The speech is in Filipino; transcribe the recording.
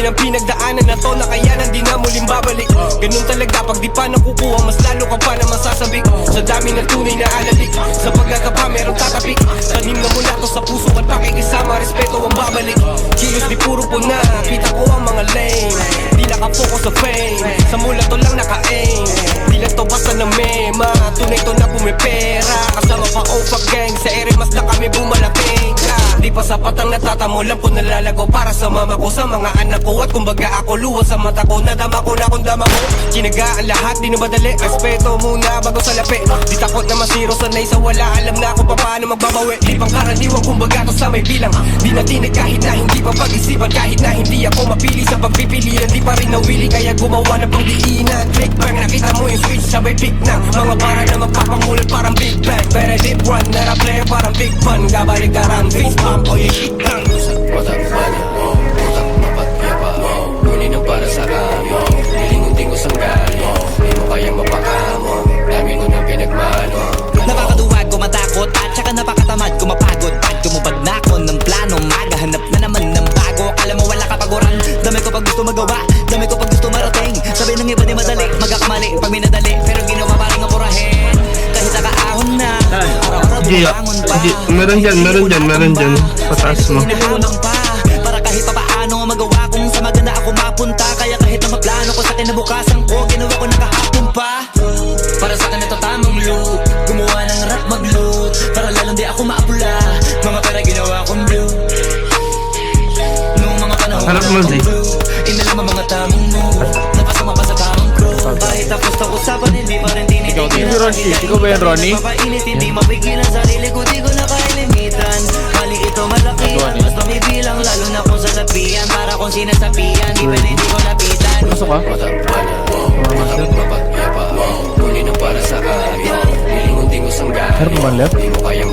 namin ang pinagdaanan na to, na kaya di na muling babalik. Ganun talaga pag di pa nakukuha, mas lalo ka pa na masasabik. Sa dami ng tunay na alalik, sa pagkakapa merong tatapik. Tanim na mula to sa puso at pakikisama, respeto ang babalik. Kilos di puro po na, kita ko ang mga lane. Di nakafocus sa fame, sa mula to lang naka-aim. Di lang to basta na mema, tunay to na pumipera. Kasama pa Opa Gang, sa ere mas na kami bumalating. Di pa sapat ang natatamo, lang po nalalago para sa mama ko, sa mga anak ko. At kumbaga ako luwa sa mata ko, nadama ko na kung dama ko. Sinagaan lahat, di na madali, respeto muna bago sa lapi. Di takot na masiro, sanay sa wala, alam na kung paano magbabawi. Di pang karaniwan, kumbaga to sa may bilang. Di na tinig kahit na hindi pa pag-isipan, kahit na hindi ako mapili sa pagpipilian. Di pa rin nawili, kaya gumawa ng pangdiinan. Click bang, nakita mo yung switch, sabay pick na mga para na magpapangulat parang Big Bang. Pero deep run, na player parang Big Fun. Gabalik karang face pump o yung shit lang. Watak banyak mo, utak mapagyapa mo. Kunin ang para sa kamo, nilingunting ko sanggali. Di mo kayang mapakamo, dami ko na pinagmano. Nakakaduwag ko matakot at saka napakatamad ko mapagod. Pag tumubad na ako ng plano, maghahanap na naman ng bago. Alam mo wala kapaguran, dami ko pag gusto magawa, dami ko pag gusto marating. Sabi ng iba di madali, magkakamali pag minadali, pero ginawa pa rin apurahin. Kahit nakaahon na, araw-araw bumangon pa. Meron dyan, pataas mo. Hinahanap pa, para kahit pa paano magawa kung sa maganda ako mapunta. Kaya kahit na maplano ko sa kinabukasan ko, ginawa ko nakahapon pa. Para sa akin ito tamang loop, gumawa ng rap mag-loot, para lalong di ako maapula. Mga pera ginawa kong blue, noong mga panahon Harap mo, Zay. inalam ang mga tamang move, napasama pa sa tamang crew. Kahit tapos na usapan, hindi pa rin tinitigil. Ikaw ba yan, Ronnie? Papainit, hindi mapigilan sarili ko, di ko na kailimitan. Mali ito malaki, basta may bilang, lalo na kung sa lapian. Para kung sinasapian, di pa hindi ko lapitan. Pasok ka? Watak banyak mo, utak mapagyapa mo. Kunin ang para sa kamo, nilingunting ko sanggali. Harap mo man left? Di mo kayang